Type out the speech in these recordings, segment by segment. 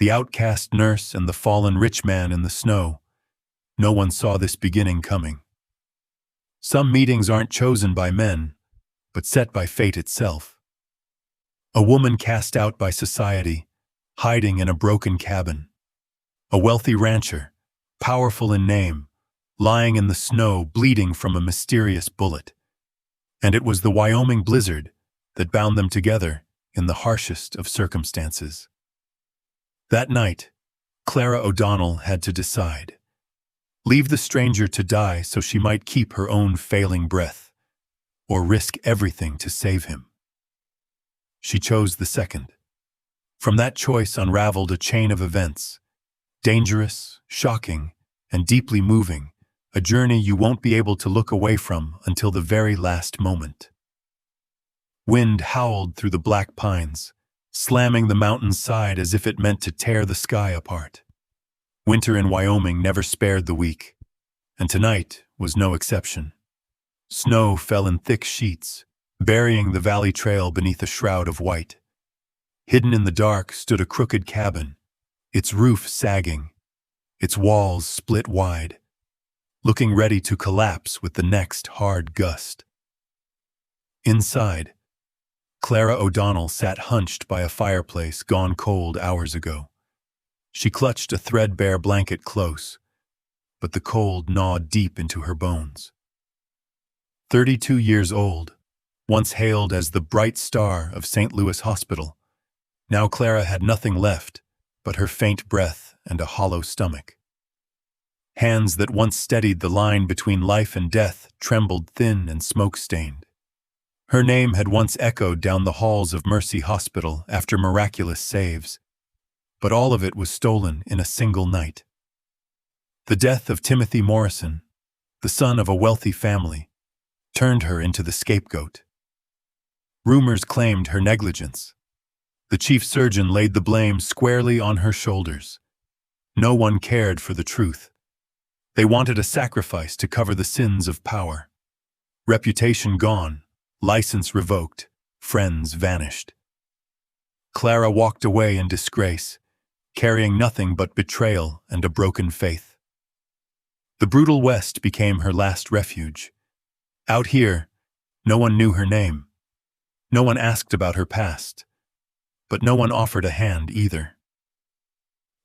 The outcast nurse and the fallen rich man in the snow. No one saw this beginning coming. Some meetings aren't chosen by men, but set by fate itself. A woman cast out by society, hiding in a broken cabin. A wealthy rancher, powerful in name, lying in the snow, bleeding from a mysterious bullet. And it was the Wyoming blizzard that bound them together in the harshest of circumstances. That night, Clara O'Donnell had to decide. Leave the stranger to die so she might keep her own failing breath, or risk everything to save him. She chose the second. From that choice unraveled a chain of events, dangerous, shocking, and deeply moving, a journey you won't be able to look away from until the very last moment. Wind howled through the black pines, slamming the mountain's side as if it meant to tear the sky apart. Winter in Wyoming never spared the weak, and tonight was no exception. Snow fell in thick sheets, burying the valley trail beneath a shroud of white. Hidden in the dark stood a crooked cabin, its roof sagging, its walls split wide, looking ready to collapse with the next hard gust. Inside, Clara O'Donnell sat hunched by a fireplace gone cold hours ago. She clutched a threadbare blanket close, but the cold gnawed deep into her bones. 32 years old, once hailed as the bright star of St. Louis Hospital, now Clara had nothing left but her faint breath and a hollow stomach. Hands that once steadied the line between life and death trembled thin and smoke-stained. Her name had once echoed down the halls of Mercy Hospital after miraculous saves, but all of it was stolen in a single night. The death of Timothy Morrison, the son of a wealthy family, turned her into the scapegoat. Rumors claimed her negligence. The chief surgeon laid the blame squarely on her shoulders. No one cared for the truth. They wanted a sacrifice to cover the sins of power. Reputation gone, license revoked, friends vanished. Clara walked away in disgrace, carrying nothing but betrayal and a broken faith. The brutal West became her last refuge. Out here, no one knew her name. No one asked about her past, but no one offered a hand either.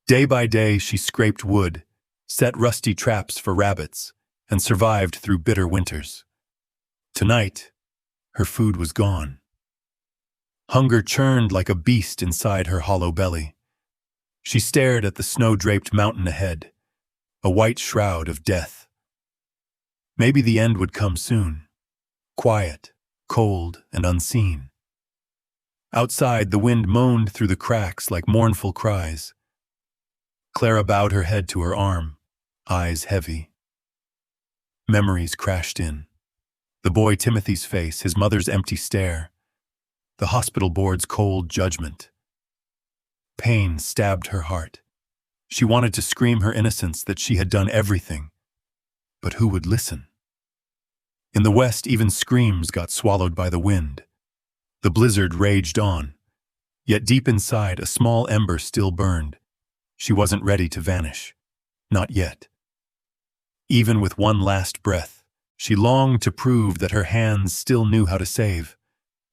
Day by day, she scraped wood, set rusty traps for rabbits, and survived through bitter winters. Tonight, her food was gone. Hunger churned like a beast inside her hollow belly. She stared at the snow-draped mountain ahead, a white shroud of death. Maybe the end would come soon, quiet, cold, and unseen. Outside, the wind moaned through the cracks like mournful cries. Clara bowed her head to her arm, eyes heavy. Memories crashed in. The boy Timothy's face, his mother's empty stare, the hospital board's cold judgment. Pain stabbed her heart. She wanted to scream her innocence, that she had done everything. But who would listen? In the West, even screams got swallowed by the wind. The blizzard raged on, yet deep inside, a small ember still burned. She wasn't ready to vanish. Not yet. Even with one last breath, she longed to prove that her hands still knew how to save.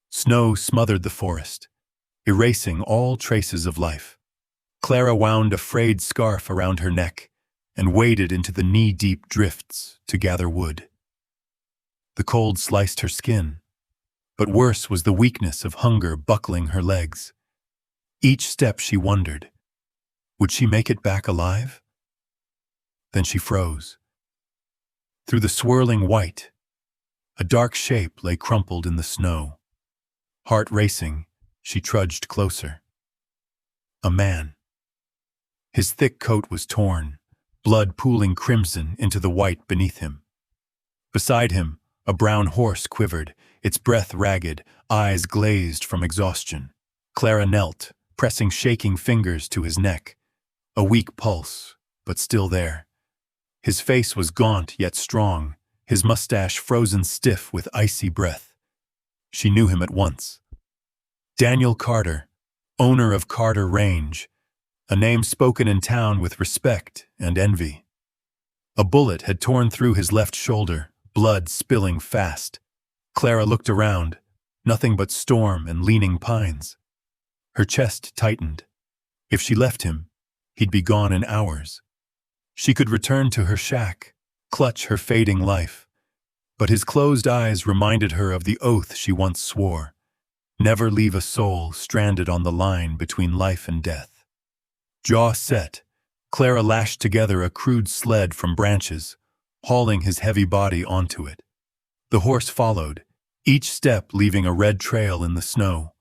Snow smothered the forest, erasing all traces of life. Clara wound a frayed scarf around her neck and waded into the knee-deep drifts to gather wood. The cold sliced her skin, but worse was the weakness of hunger buckling her legs. Each step she wondered, would she make it back alive? Then she froze. Through the swirling white, a dark shape lay crumpled in the snow. Heart racing, she trudged closer. A man. His thick coat was torn, blood pooling crimson into the white beneath him. Beside him, a brown horse quivered, its breath ragged, eyes glazed from exhaustion. Clara knelt, pressing shaking fingers to his neck. A weak pulse, but still there. His face was gaunt yet strong, his mustache frozen stiff with icy breath. She knew him at once. Daniel Carter, owner of Carter Range, a name spoken in town with respect and envy. A bullet had torn through his left shoulder, blood spilling fast. Clara looked around, nothing but storm and leaning pines. Her chest tightened. If she left him, he'd be gone in hours. She could return to her shack, clutch her fading life. But his closed eyes reminded her of the oath she once swore: never leave a soul stranded on the line between life and death. Jaw set, Clara lashed together a crude sled from branches, hauling his heavy body onto it. The horse followed, each step leaving a red trail in the snow.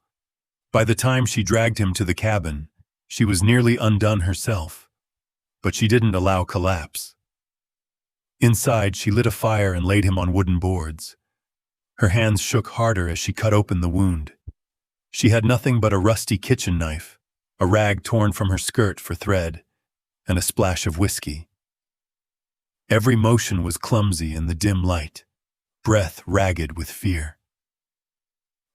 By the time she dragged him to the cabin, she was nearly undone herself. But she didn't allow collapse. Inside, she lit a fire and laid him on wooden boards. Her hands shook harder as she cut open the wound. She had nothing but a rusty kitchen knife, a rag torn from her skirt for thread, and a splash of whiskey. Every motion was clumsy in the dim light, breath ragged with fear.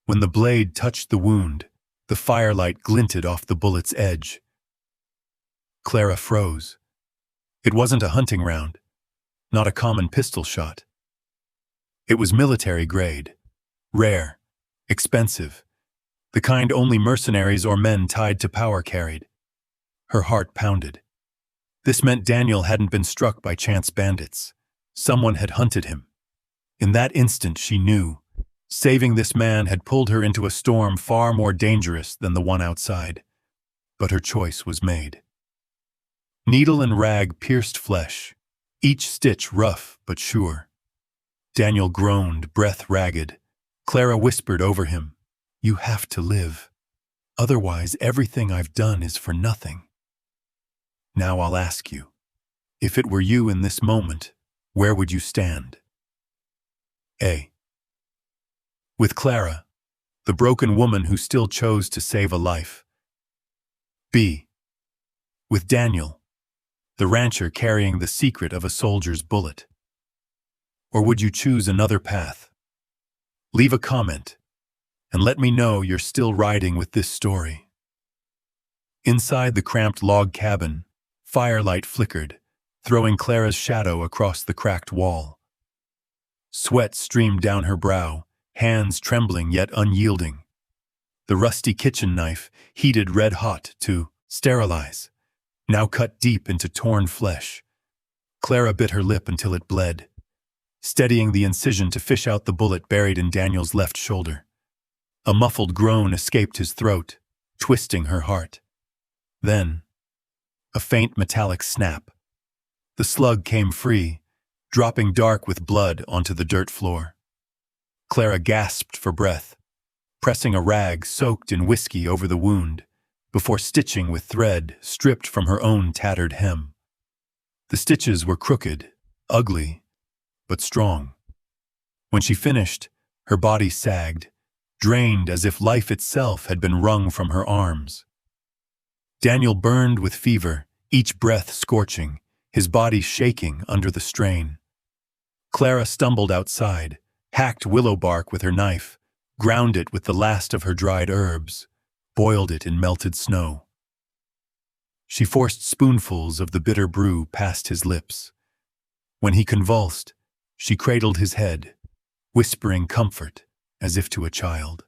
When the blade touched the wound, the firelight glinted off the bullet's edge. Clara froze. It wasn't a hunting round, not a common pistol shot. It was military grade, rare, expensive, the kind only mercenaries or men tied to power carried. Her heart pounded. This meant Daniel hadn't been struck by chance bandits. Someone had hunted him. In that instant she knew. Saving this man had pulled her into a storm far more dangerous than the one outside. But her choice was made. Needle and rag pierced flesh, each stitch rough but sure. Daniel groaned, breath ragged. Clara whispered over him, "You have to live. Otherwise, everything I've done is for nothing." Now I'll ask you, if it were you in this moment, where would you stand? A. With Clara, the broken woman who still chose to save a life. B. With Daniel, the rancher carrying the secret of a soldier's bullet. Or would you choose another path? Leave a comment, and let me know you're still riding with this story. Inside the cramped log cabin, firelight flickered, throwing Clara's shadow across the cracked wall. Sweat streamed down her brow, hands trembling yet unyielding. The rusty kitchen knife, heated red-hot to sterilize, now cut deep into torn flesh. Clara bit her lip until it bled, steadying the incision to fish out the bullet buried in Daniel's left shoulder. A muffled groan escaped his throat, twisting her heart. Then, a faint metallic snap. The slug came free, dropping dark with blood onto the dirt floor. Clara gasped for breath, pressing a rag soaked in whiskey over the wound, before stitching with thread stripped from her own tattered hem. The stitches were crooked, ugly, but strong. When she finished, her body sagged, drained as if life itself had been wrung from her arms. Daniel burned with fever, each breath scorching, his body shaking under the strain. Clara stumbled outside, hacked willow bark with her knife, ground it with the last of her dried herbs, boiled it in melted snow. She forced spoonfuls of the bitter brew past his lips. When he convulsed, she cradled his head, whispering comfort as if to a child.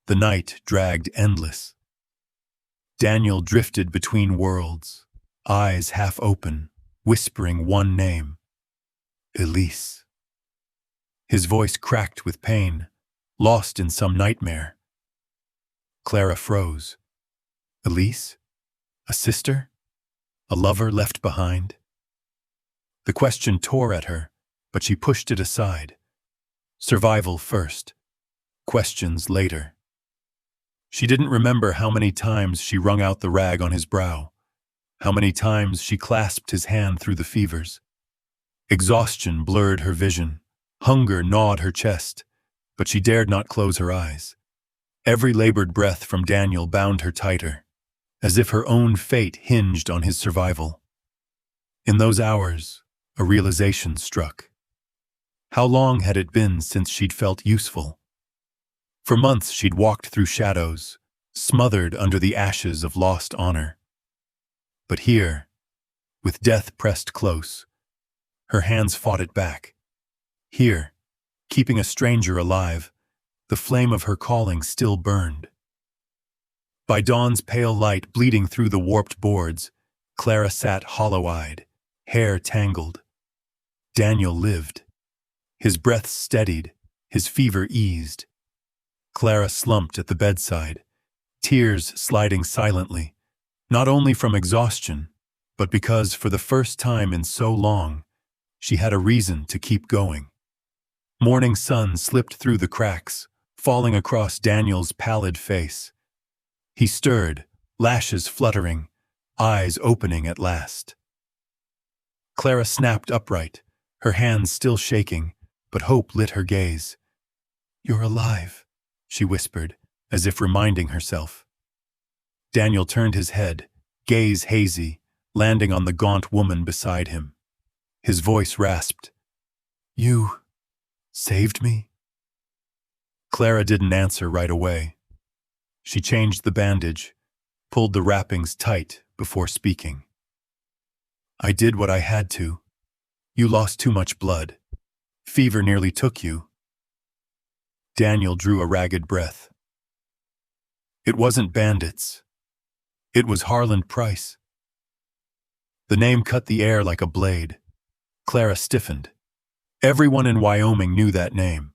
The night dragged endless. Daniel drifted between worlds, eyes half open, whispering one name: Elise. His voice cracked with pain, lost in some nightmare. Clara froze. Elise? A sister? A lover left behind? The question tore at her, but she pushed it aside. Survival first, questions later. She didn't remember how many times she wrung out the rag on his brow, how many times she clasped his hand through the fevers. Exhaustion blurred her vision, hunger gnawed her chest, but she dared not close her eyes. Every labored breath from Daniel bound her tighter, as if her own fate hinged on his survival. In those hours, a realization struck. How long had it been since she'd felt useful? For months she'd walked through shadows, smothered under the ashes of lost honor. But here, with death pressed close, her hands fought it back. Here, keeping a stranger alive, the flame of her calling still burned. By dawn's pale light bleeding through the warped boards, Clara sat hollow-eyed, hair tangled. Daniel lived. His breath steadied, his fever eased. Clara slumped at the bedside, tears sliding silently, not only from exhaustion, but because for the first time in so long, she had a reason to keep going. Morning sun slipped through the cracks, falling across Daniel's pallid face. He stirred, lashes fluttering, eyes opening at last. Clara snapped upright, her hands still shaking, but hope lit her gaze. "You're alive," she whispered, as if reminding herself. Daniel turned his head, gaze hazy, landing on the gaunt woman beside him. His voice rasped, "You saved me?" Clara didn't answer right away. She changed the bandage, pulled the wrappings tight before speaking. "I did what I had to. You lost too much blood. Fever nearly took you." Daniel drew a ragged breath. It wasn't bandits. It was Harland Price. The name cut the air like a blade. Clara stiffened. Everyone in Wyoming knew that name.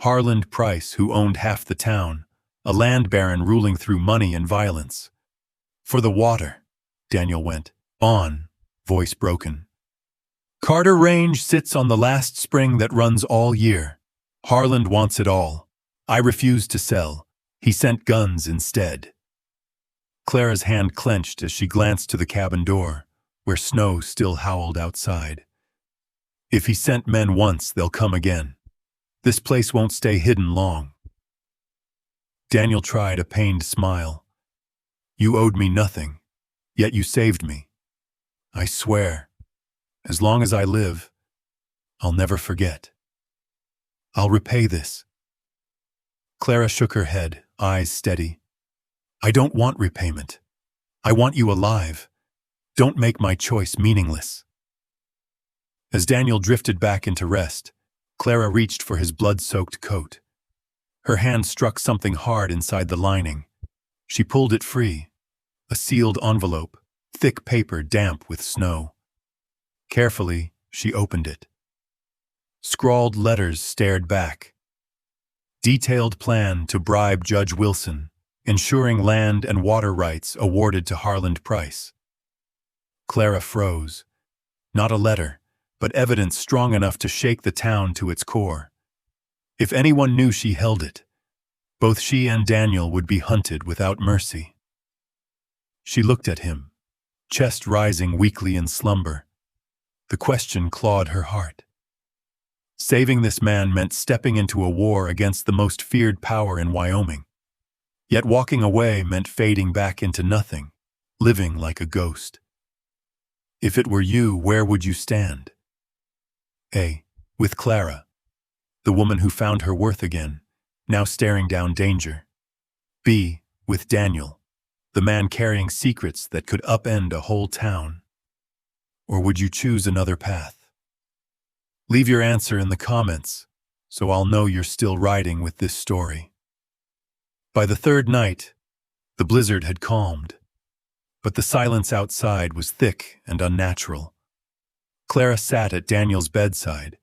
Harland Price, who owned half the town, a land baron ruling through money and violence. "For the water," Daniel went on, voice broken. "Carter Range sits on the last spring that runs all year. Harland wants it all. I refused to sell. He sent guns instead." Clara's hand clenched as she glanced to the cabin door, where snow still howled outside. "If he sent men once, they'll come again. This place won't stay hidden long." Daniel tried a pained smile. "You owed me nothing, yet you saved me. I swear, as long as I live, I'll never forget. I'll repay this." Clara shook her head, eyes steady. "I don't want repayment. I want you alive. Don't make my choice meaningless." As Daniel drifted back into rest, Clara reached for his blood-soaked coat. Her hand struck something hard inside the lining. She pulled it free. A sealed envelope, thick paper damp with snow. Carefully, she opened it. Scrawled letters stared back. Detailed plan to bribe Judge Wilson, ensuring land and water rights awarded to Harland Price. Clara froze. Not a letter, but evidence strong enough to shake the town to its core. If anyone knew she held it, both she and Daniel would be hunted without mercy. She looked at him, chest rising weakly in slumber. The question clawed her heart. Saving this man meant stepping into a war against the most feared power in Wyoming. Yet walking away meant fading back into nothing, living like a ghost. If it were you, where would you stand? A. With Clara, the woman who found her worth again, now staring down danger. B. With Daniel, the man carrying secrets that could upend a whole town. Or would you choose another path? Leave your answer in the comments, so I'll know you're still riding with this story. By the third night, the blizzard had calmed, but the silence outside was thick and unnatural. Clara sat at Daniel's bedside,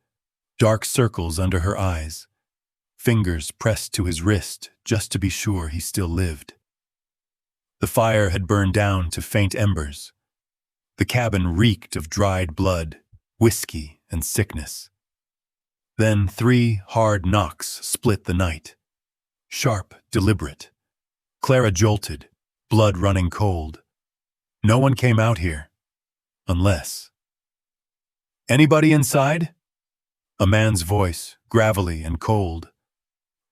dark circles under her eyes, fingers pressed to his wrist just to be sure he still lived. The fire had burned down to faint embers. The cabin reeked of dried blood, whiskey, and sickness. Then 3 hard knocks split the night. Sharp, deliberate. Clara jolted, blood running cold. No one came out here. Unless. "Anybody inside?" A man's voice, gravelly and cold.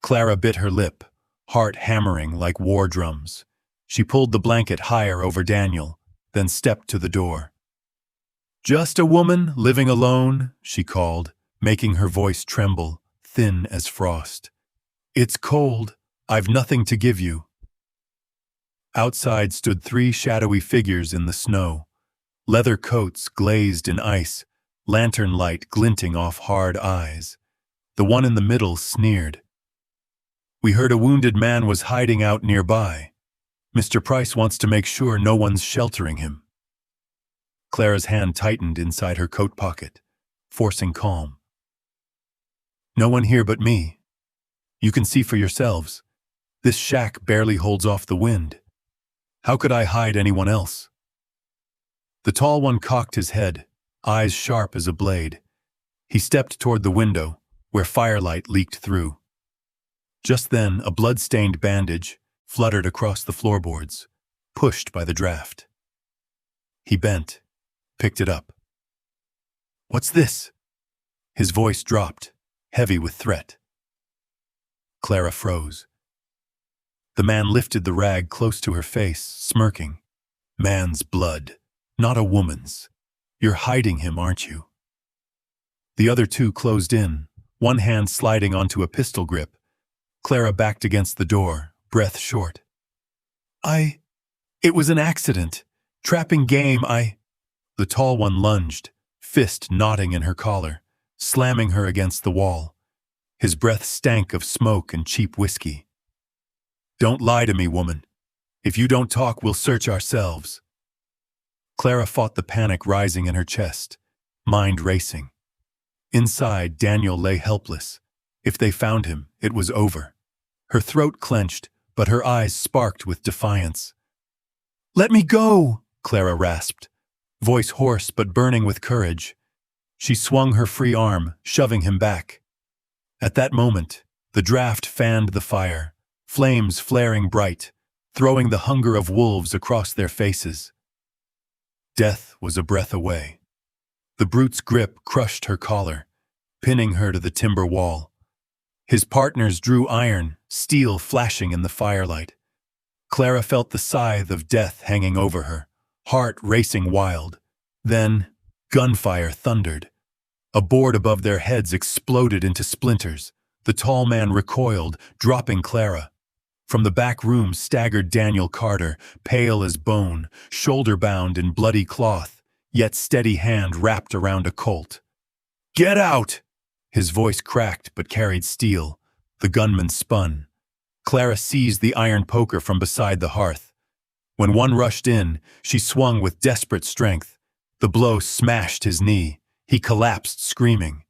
Clara bit her lip, heart hammering like war drums. She pulled the blanket higher over Daniel, then stepped to the door. "Just a woman living alone," she called, making her voice tremble, thin as frost. "It's cold. I've nothing to give you." Outside stood three shadowy figures in the snow, leather coats glazed in ice, lantern light glinting off hard eyes. The one in the middle sneered. "We heard a wounded man was hiding out nearby. Mr. Price wants to make sure no one's sheltering him." Clara's hand tightened inside her coat pocket, forcing calm. "No one here but me. You can see for yourselves. This shack barely holds off the wind. How could I hide anyone else?" The tall one cocked his head, eyes sharp as a blade. He stepped toward the window, where firelight leaked through. Just then, a blood-stained bandage fluttered across the floorboards, pushed by the draft. He bent, picked it up. "What's this?" His voice dropped, heavy with threat. Clara froze. The man lifted the rag close to her face, smirking. "Man's blood, not a woman's. You're hiding him, aren't you?" The other two closed in, one hand sliding onto a pistol grip. Clara backed against the door, breath short. It was an accident. Trapping game, The tall one lunged, fist knotting in her collar, slamming her against the wall. His breath stank of smoke and cheap whiskey. "Don't lie to me, woman. If you don't talk, we'll search ourselves." Clara fought the panic rising in her chest, mind racing. Inside, Daniel lay helpless. If they found him, it was over. Her throat clenched, but her eyes sparked with defiance. "Let me go," Clara rasped, voice hoarse but burning with courage. She swung her free arm, shoving him back. At that moment, the draft fanned the fire, flames flaring bright, throwing the hunger of wolves across their faces. Death was a breath away. The brute's grip crushed her collar, pinning her to the timber wall. His partners drew iron, steel flashing in the firelight. Clara felt the scythe of death hanging over her, heart racing wild. Then, gunfire thundered. A board above their heads exploded into splinters. The tall man recoiled, dropping Clara. From the back room staggered Daniel Carter, pale as bone, shoulder-bound in bloody cloth, yet steady hand wrapped around a Colt. "Get out!" His voice cracked but carried steel. The gunman spun. Clara seized the iron poker from beside the hearth. When one rushed in, she swung with desperate strength. The blow smashed his knee. He collapsed, screaming.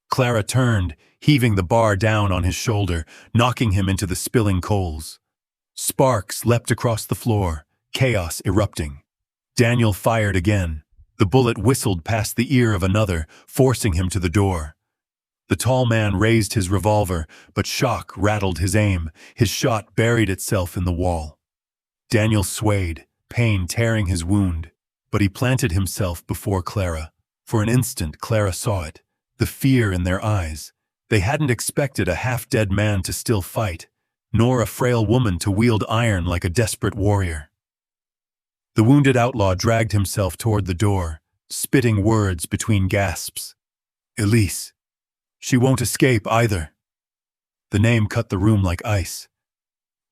Clara turned, heaving the bar down on his shoulder, knocking him into the spilling coals. Sparks leapt across the floor, chaos erupting. Daniel fired again. The bullet whistled past the ear of another, forcing him to the door. The tall man raised his revolver, but shock rattled his aim. His shot buried itself in the wall. Daniel swayed, pain tearing his wound, but he planted himself before Clara. For an instant, Clara saw it, the fear in their eyes. They hadn't expected a half-dead man to still fight, nor a frail woman to wield iron like a desperate warrior. The wounded outlaw dragged himself toward the door, spitting words between gasps. "Elise. She won't escape either." The name cut the room like ice.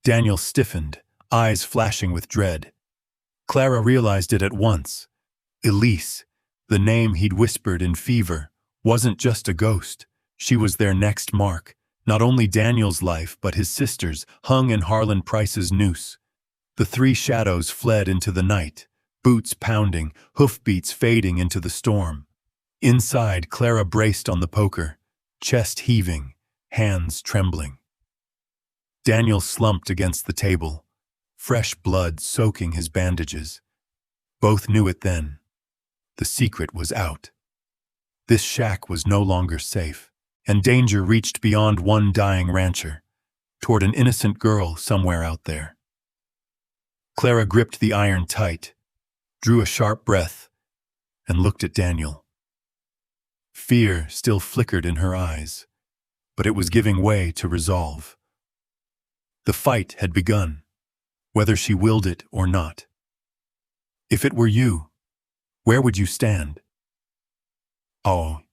Daniel stiffened, eyes flashing with dread. Clara realized it at once. Elise, the name he'd whispered in fever, wasn't just a ghost. She was their next mark. Not only Daniel's life, but his sister's, hung in Harlan Price's noose. The three shadows fled into the night, boots pounding, hoofbeats fading into the storm. Inside, Clara braced on the poker, chest heaving, hands trembling. Daniel slumped against the table, fresh blood soaking his bandages. Both knew it then. The secret was out. This shack was no longer safe, and danger reached beyond one dying rancher, toward an innocent girl somewhere out there. Clara gripped the iron tight, drew a sharp breath, and looked at Daniel. Fear still flickered in her eyes, but it was giving way to resolve. The fight had begun, whether she willed it or not. "If it were you, where would you stand?" "Oh."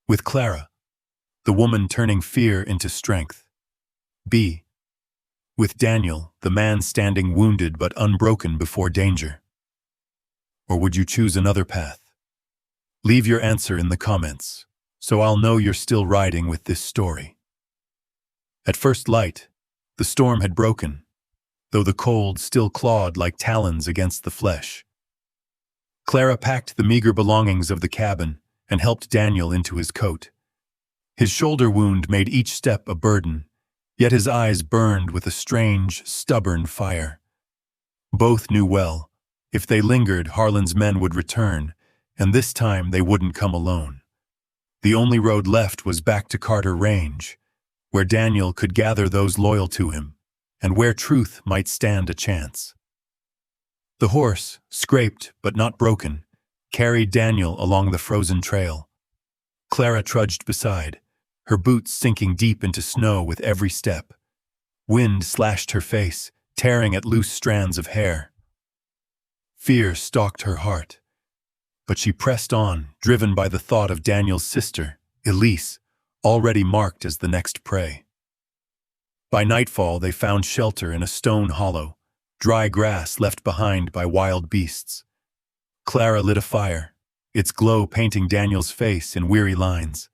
With Clara, the woman turning fear into strength. "B. with Daniel, the man standing wounded but unbroken before danger? Or would you choose another path? Leave your answer in the comments, so I'll know you're still riding with this story. At first light, the storm had broken, though the cold still clawed like talons against the flesh. Clara packed the meager belongings of the cabin and helped Daniel into his coat. His shoulder wound made each step a burden, yet his eyes burned with a strange, stubborn fire. Both knew well, if they lingered, Harlan's men would return, and this time they wouldn't come alone. The only road left was back to Carter Range, where Daniel could gather those loyal to him, and where truth might stand a chance. The horse, scraped but not broken, carried Daniel along the frozen trail. Clara trudged beside, her boots sinking deep into snow with every step. Wind slashed her face, tearing at loose strands of hair. Fear stalked her heart, but she pressed on, driven by the thought of Daniel's sister, Elise, already marked as the next prey. By nightfall, they found shelter in a stone hollow, dry grass left behind by wild beasts. Clara lit a fire, its glow painting Daniel's face in weary lines.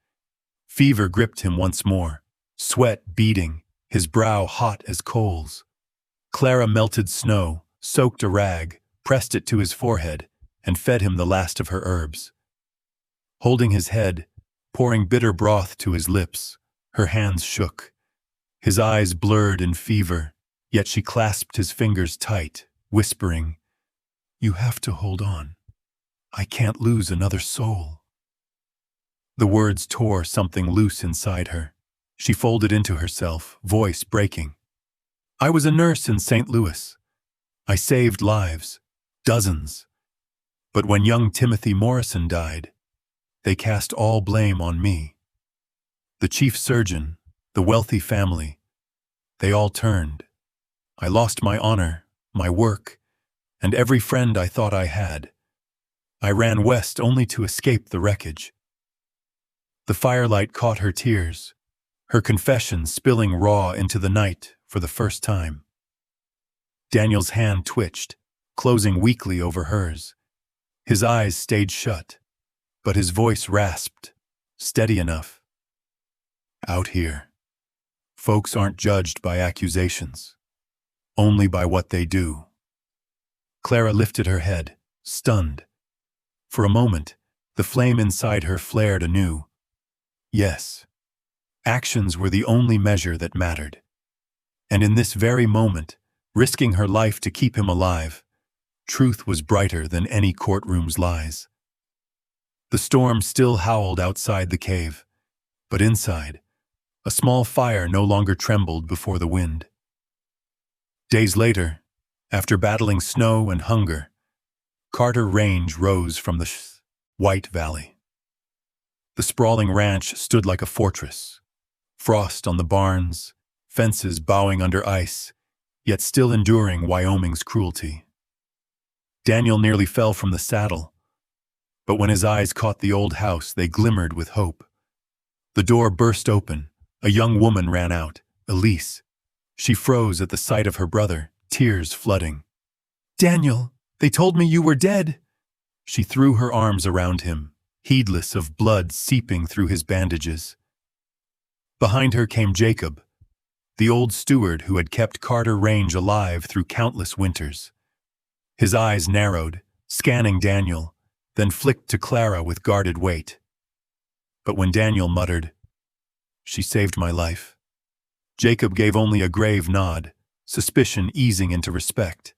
Fever gripped him once more, sweat beading, his brow hot as coals. Clara melted snow, soaked a rag, pressed it to his forehead, and fed him the last of her herbs. Holding his head, pouring bitter broth to his lips, her hands shook. His eyes blurred in fever, yet she clasped his fingers tight, whispering, "You have to hold on. I can't lose another soul." The words tore something loose inside her. She folded into herself, voice breaking. "I was a nurse in St. Louis. I saved lives, dozens. But when young Timothy Morrison died, they cast all blame on me. The chief surgeon, the wealthy family, they all turned. I lost my honor, my work, and every friend I thought I had. I ran west only to escape the wreckage." The firelight caught her tears, her confession spilling raw into the night for the first time. Daniel's hand twitched, closing weakly over hers. His eyes stayed shut, but his voice rasped, steady enough. "Out here, folks aren't judged by accusations, only by what they do." Clara lifted her head, stunned. For a moment, the flame inside her flared anew. Yes, actions were the only measure that mattered. And in this very moment, risking her life to keep him alive, truth was brighter than any courtroom's lies. The storm still howled outside the cave, but inside, a small fire no longer trembled before the wind. Days later, after battling snow and hunger, Carter Range rose from the White Valley. The sprawling ranch stood like a fortress, frost on the barns, fences bowing under ice, yet still enduring Wyoming's cruelty. Daniel nearly fell from the saddle, but when his eyes caught the old house, they glimmered with hope. The door burst open, a young woman ran out, Elise. She froze at the sight of her brother, tears flooding. "Daniel, they told me you were dead." She threw her arms around him, heedless of blood seeping through his bandages. Behind her came Jacob, the old steward who had kept Carter Range alive through countless winters. His eyes narrowed, scanning Daniel, then flicked to Clara with guarded weight. But when Daniel muttered, "She saved my life," Jacob gave only a grave nod, suspicion easing into respect.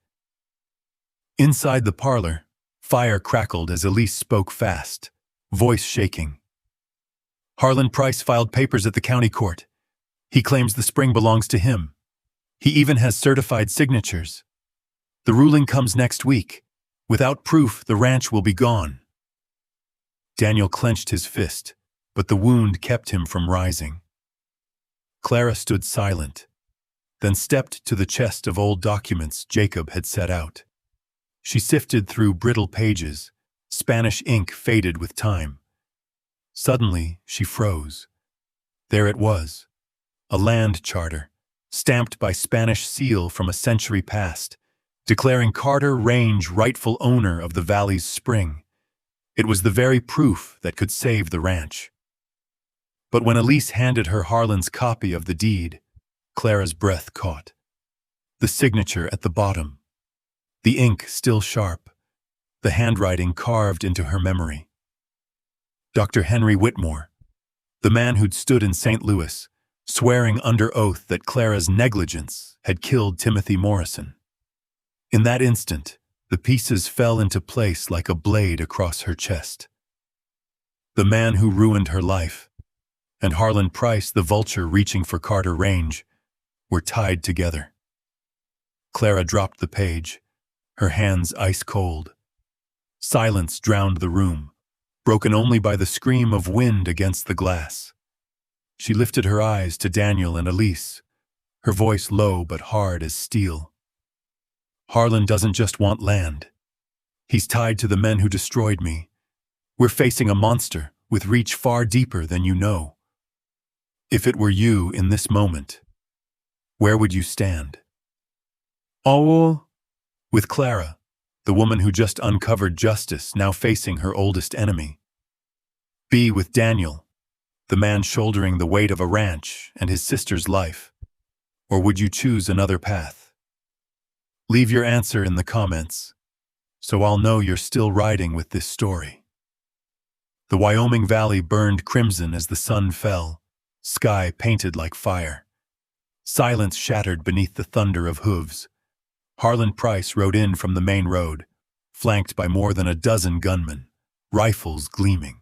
Inside the parlor, fire crackled as Elise spoke fast, voice shaking. "Harlan Price filed papers at the county court. He claims the spring belongs to him. He even has certified signatures. The ruling comes next week. Without proof, the ranch will be gone." Daniel clenched his fist, but the wound kept him from rising. Clara stood silent, then stepped to the chest of old documents Jacob had set out. She sifted through brittle pages, Spanish ink faded with time. Suddenly, she froze. There it was, a land charter, stamped by Spanish seal from a century past, declaring Carter Range rightful owner of the valley's spring. It was the very proof that could save the ranch. But when Elise handed her Harlan's copy of the deed, Clara's breath caught. The signature at the bottom, the ink still sharp, the handwriting carved into her memory. Dr. Henry Whitmore, the man who'd stood in St. Louis, swearing under oath that Clara's negligence had killed Timothy Morrison. In that instant, the pieces fell into place like a blade across her chest. The man who ruined her life, and Harlan Price, the vulture reaching for Carter Range, were tied together. Clara dropped the page, her hands ice cold. Silence drowned the room, broken only by the scream of wind against the glass. She lifted her eyes to Daniel and Elise, her voice low but hard as steel. Harlan doesn't just want land. He's tied to the men who destroyed me. We're facing a monster with reach far deeper than you know. If it were you in this moment, where would you stand? Oh, with Clara, the woman who just uncovered justice, now facing her oldest enemy. B with Daniel, the man shouldering the weight of a ranch and his sister's life. Or would you choose another path? Leave your answer in the comments, so I'll know you're still riding with this story. The Wyoming Valley burned crimson as the sun fell, sky painted like fire. Silence shattered beneath the thunder of hooves. Harlan Price rode in from the main road, flanked by more than a dozen gunmen, rifles gleaming.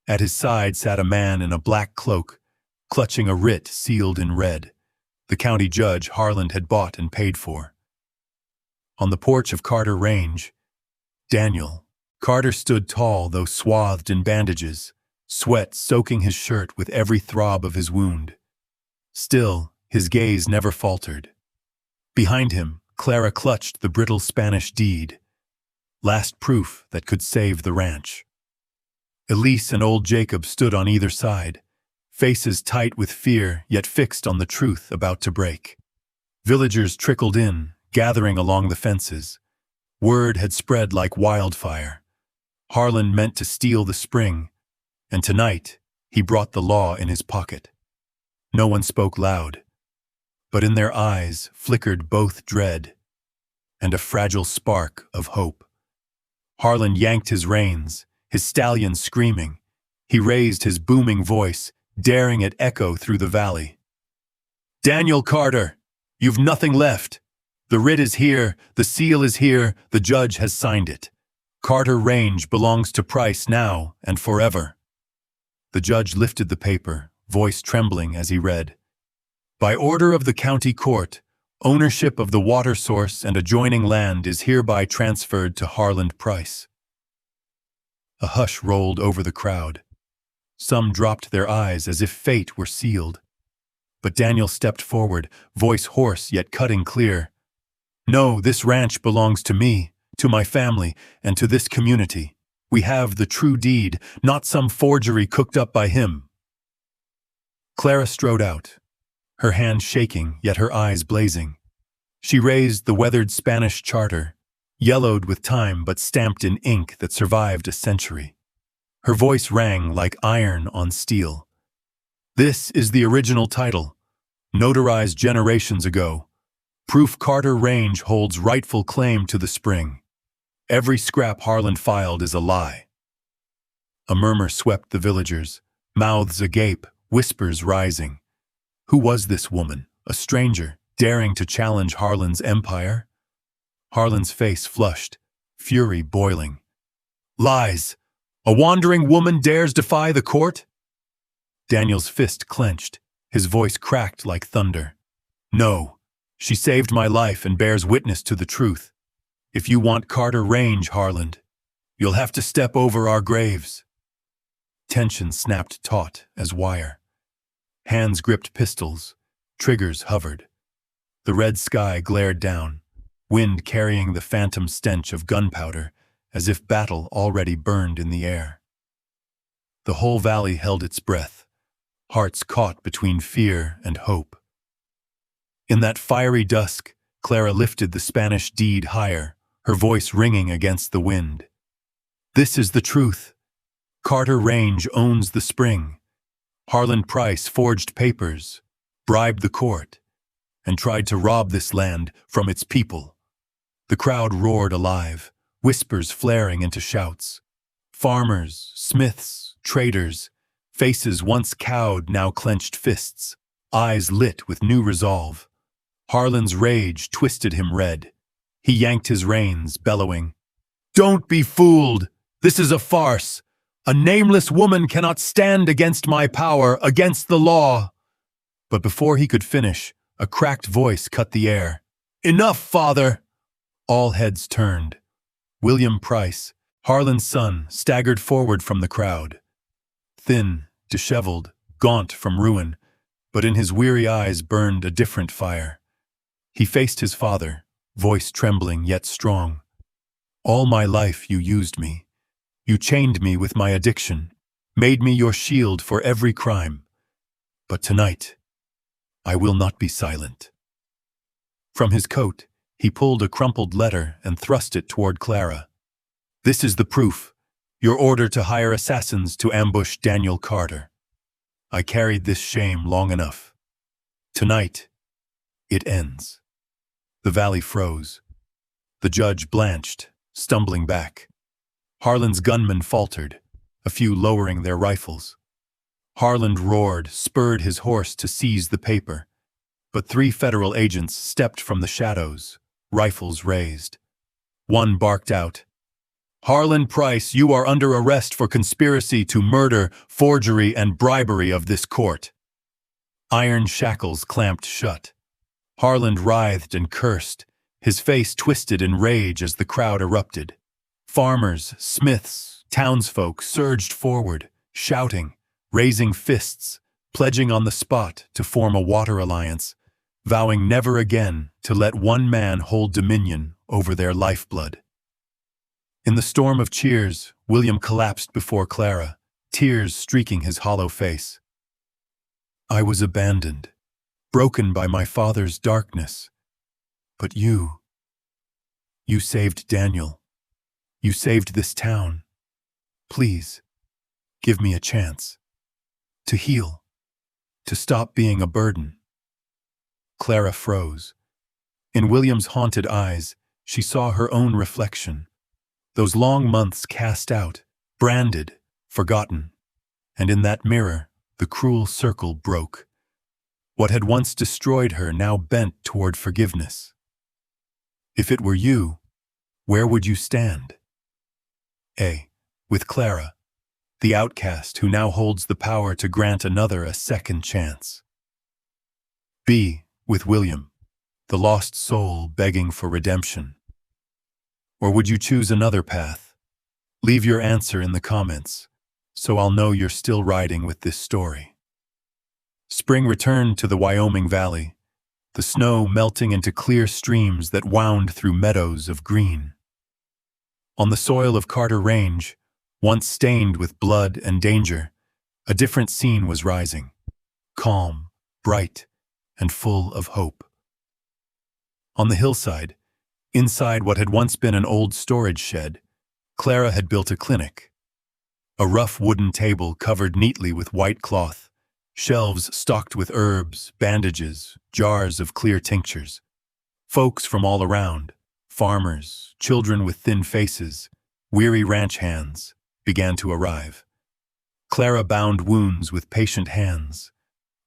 At his side sat a man in a black cloak, clutching a writ sealed in red, the county judge Harlan had bought and paid for. On the porch of Carter Range, Daniel, Carter stood tall though swathed in bandages, sweat soaking his shirt with every throb of his wound. Still, his gaze never faltered. Behind him, Clara clutched the brittle Spanish deed, last proof that could save the ranch. Elise and old Jacob stood on either side, faces tight with fear yet fixed on the truth about to break. Villagers trickled in, gathering along the fences. Word had spread like wildfire. Harlan meant to steal the spring, and tonight he brought the law in his pocket. No one spoke loud, but in their eyes flickered both dread and a fragile spark of hope. Harlan yanked his reins, his stallion screaming. He raised his booming voice, daring it echo through the valley. Daniel Carter, you've nothing left. The writ is here, the seal is here, the judge has signed it. Carter Range belongs to Price now and forever. The judge lifted the paper, voice trembling as he read. By order of the county court, ownership of the water source and adjoining land is hereby transferred to Harlan Price. A hush rolled over the crowd. Some dropped their eyes as if fate were sealed. But Daniel stepped forward, voice hoarse yet cutting clear. No, this ranch belongs to me, to my family, and to this community. We have the true deed, not some forgery cooked up by him. Clara strode out, her hand shaking, yet her eyes blazing. She raised the weathered Spanish charter, yellowed with time but stamped in ink that survived a century. Her voice rang like iron on steel. This is the original title, notarized generations ago. Proof Carter Range holds rightful claim to the spring. Every scrap Harlan filed is a lie. A murmur swept the villagers, mouths agape, whispers rising. Who was this woman, a stranger, daring to challenge Harlan's empire? Harlan's face flushed, fury boiling. Lies! A wandering woman dares defy the court? Daniel's fist clenched, his voice cracked like thunder. No, she saved my life and bears witness to the truth. If you want Carter Range, Harlan, you'll have to step over our graves. Tension snapped taut as wire. Hands gripped pistols, triggers hovered. The red sky glared down, wind carrying the phantom stench of gunpowder, as if battle already burned in the air. The whole valley held its breath, hearts caught between fear and hope. In that fiery dusk, Clara lifted the Spanish deed higher, her voice ringing against the wind. This is the truth. Carter Range owns the spring. Harlan Price forged papers, bribed the court, and tried to rob this land from its people. The crowd roared alive, whispers flaring into shouts. Farmers, smiths, traders, faces once cowed now clenched fists, eyes lit with new resolve. Harlan's rage twisted him red. He yanked his reins, bellowing, "Don't be fooled! This is a farce! A nameless woman cannot stand against my power, against the law!" But before he could finish, a cracked voice cut the air. "Enough, father!" All heads turned. William Price, Harlan's son, staggered forward from the crowd. Thin, disheveled, gaunt from ruin, but in his weary eyes burned a different fire. He faced his father, voice trembling yet strong. "All my life you used me. You chained me with my addiction, made me your shield for every crime. But tonight, I will not be silent." From his coat, he pulled a crumpled letter and thrust it toward Clara. "This is the proof, your order to hire assassins to ambush Daniel Carter. I carried this shame long enough. Tonight, it ends." The valley froze. The judge blanched, stumbling back. Harlan's gunmen faltered, a few lowering their rifles. Harlan roared, spurred his horse to seize the paper. But 3 federal agents stepped from the shadows, rifles raised. One barked out, "Harlan Price, you are under arrest for conspiracy to murder, forgery, and bribery of this court." Iron shackles clamped shut. Harlan writhed and cursed, his face twisted in rage as the crowd erupted. Farmers, smiths, townsfolk surged forward, shouting, raising fists, pledging on the spot to form a water alliance, vowing never again to let one man hold dominion over their lifeblood. In the storm of cheers, William collapsed before Clara, tears streaking his hollow face. "I was abandoned, broken by my father's darkness. But you saved Daniel. You saved this town. Please, give me a chance. To heal. To stop being a burden." Clara froze. In William's haunted eyes, she saw her own reflection. Those long months cast out, branded, forgotten. And in that mirror, the cruel circle broke. What had once destroyed her now bent toward forgiveness. If it were you, where would you stand? A. With Clara, the outcast who now holds the power to grant another a second chance. B. With William, the lost soul begging for redemption. Or would you choose another path? Leave your answer in the comments, so I'll know you're still riding with this story. Spring returned to the Wyoming Valley, the snow melting into clear streams that wound through meadows of green. On the soil of Carter Range, once stained with blood and danger, a different scene was rising, calm, bright, and full of hope. On the hillside, inside what had once been an old storage shed, Clara had built a clinic. A rough wooden table covered neatly with white cloth, shelves stocked with herbs, bandages, jars of clear tinctures. Folks from all around, farmers, children with thin faces, weary ranch hands, began to arrive. Clara bound wounds with patient hands,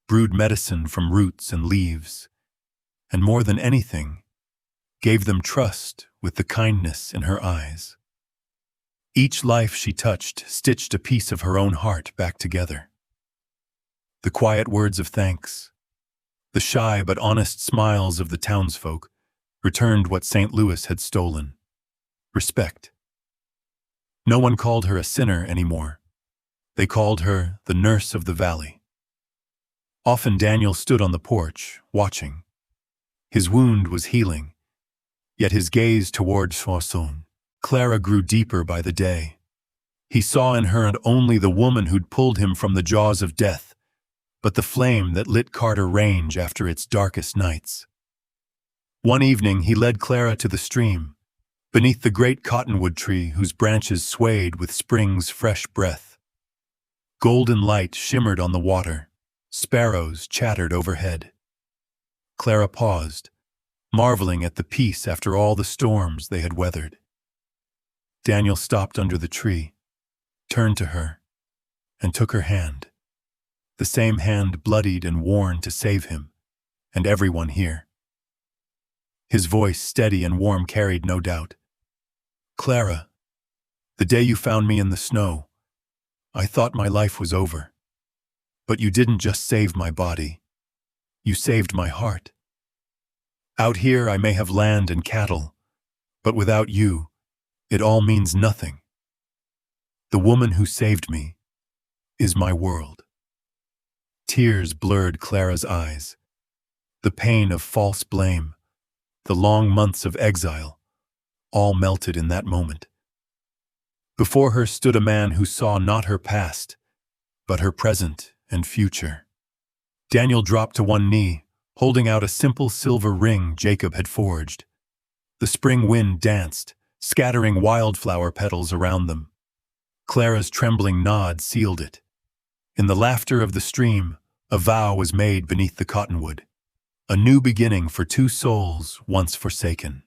brewed medicine from roots and leaves, and more than anything, gave them trust with the kindness in her eyes. Each life she touched stitched a piece of her own heart back together. The quiet words of thanks, the shy but honest smiles of the townsfolk returned what St. Louis had stolen: respect. No one called her a sinner anymore. They called her the nurse of the valley. Often Daniel stood on the porch, watching. His wound was healing, yet his gaze toward Soissons, Clara, grew deeper by the day. He saw in her not only the woman who'd pulled him from the jaws of death, but the flame that lit Carter Range after its darkest nights. One evening he led Clara to the stream, beneath the great cottonwood tree whose branches swayed with spring's fresh breath. Golden light shimmered on the water, sparrows chattered overhead. Clara paused, marveling at the peace after all the storms they had weathered. Daniel stopped under the tree, turned to her, and took her hand, the same hand bloodied and worn to save him, and everyone here. His voice, steady and warm, carried no doubt. "Clara, the day you found me in the snow, I thought my life was over. But you didn't just save my body. You saved my heart. Out here I may have land and cattle, but without you, it all means nothing. The woman who saved me is my world." Tears blurred Clara's eyes. The pain of false blame, the long months of exile, all melted in that moment. Before her stood a man who saw not her past, but her present and future. Daniel dropped to one knee, holding out a simple silver ring Jacob had forged. The spring wind danced, scattering wildflower petals around them. Clara's trembling nod sealed it. In the laughter of the stream, a vow was made beneath the cottonwood, a new beginning for two souls once forsaken.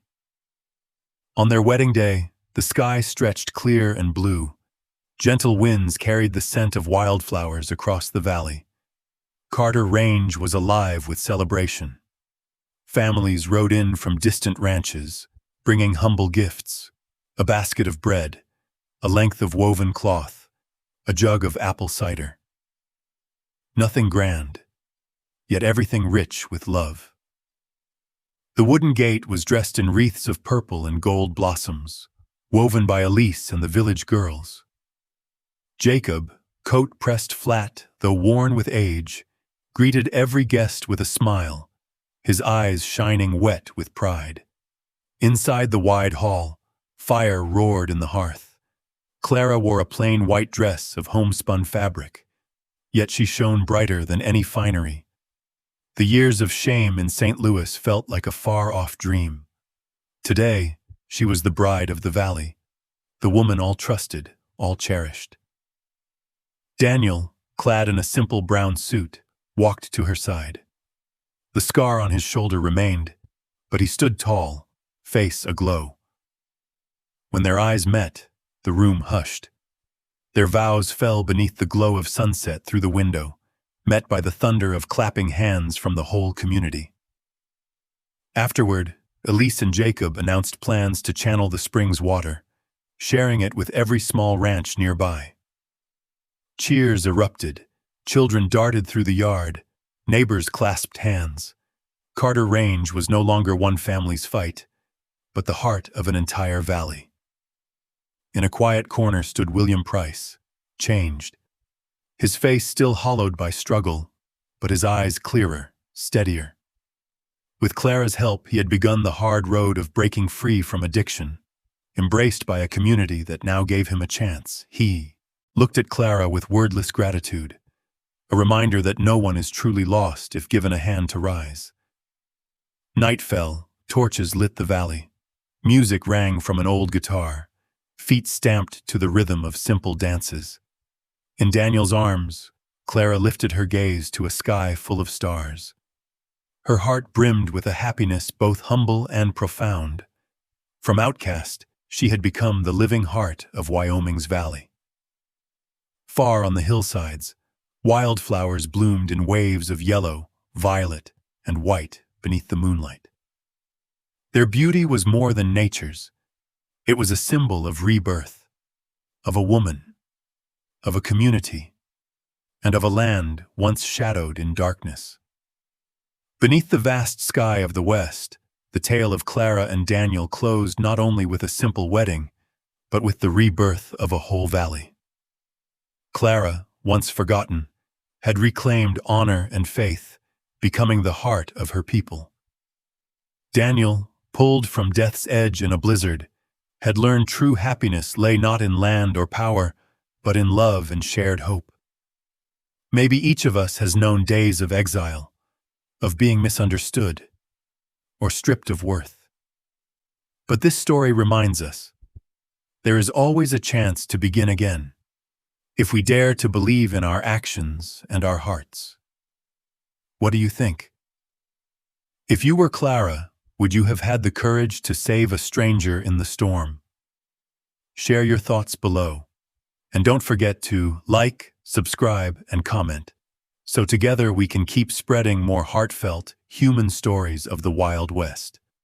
On their wedding day, the sky stretched clear and blue. Gentle winds carried the scent of wildflowers across the valley. Carter Range was alive with celebration. Families rode in from distant ranches, bringing humble gifts: a basket of bread, a length of woven cloth, a jug of apple cider. Nothing grand, yet everything rich with love. The wooden gate was dressed in wreaths of purple and gold blossoms, woven by Elise and the village girls. Jacob, coat pressed flat, though worn with age, greeted every guest with a smile, his eyes shining wet with pride. Inside the wide hall, fire roared in the hearth. Clara wore a plain white dress of homespun fabric, yet she shone brighter than any finery. The years of shame in St. Louis felt like a far-off dream. Today, she was the bride of the valley, the woman all trusted, all cherished. Daniel, clad in a simple brown suit, walked to her side. The scar on his shoulder remained, but he stood tall, face aglow. When their eyes met, the room hushed. Their vows fell beneath the glow of sunset through the window, met by the thunder of clapping hands from the whole community. Afterward, Elise and Jacob announced plans to channel the spring's water, sharing it with every small ranch nearby. Cheers erupted, children darted through the yard, neighbors clasped hands. Carter Range was no longer one family's fight, but the heart of an entire valley. In a quiet corner stood William Price, changed. His face still hollowed by struggle, but his eyes clearer, steadier. With Clara's help, he had begun the hard road of breaking free from addiction. Embraced by a community that now gave him a chance, he looked at Clara with wordless gratitude, a reminder that no one is truly lost if given a hand to rise. Night fell, torches lit the valley. Music rang from an old guitar, feet stamped to the rhythm of simple dances. In Daniel's arms, Clara lifted her gaze to a sky full of stars. Her heart brimmed with a happiness both humble and profound. From outcast, she had become the living heart of Wyoming's valley. Far on the hillsides, wildflowers bloomed in waves of yellow, violet, and white beneath the moonlight. Their beauty was more than nature's. It was a symbol of rebirth, of a woman, of a community, and of a land once shadowed in darkness. Beneath the vast sky of the West, the tale of Clara and Daniel closed not only with a simple wedding, but with the rebirth of a whole valley. Clara, once forgotten, had reclaimed honor and faith, becoming the heart of her people. Daniel, pulled from death's edge in a blizzard, had learned true happiness lay not in land or power, but in love and shared hope. Maybe each of us has known days of exile, of being misunderstood, or stripped of worth. But this story reminds us, there is always a chance to begin again, if we dare to believe in our actions and our hearts. What do you think? If you were Clara, would you have had the courage to save a stranger in the storm? Share your thoughts below. And don't forget to like, subscribe, and comment, so together we can keep spreading more heartfelt, human stories of the Wild West.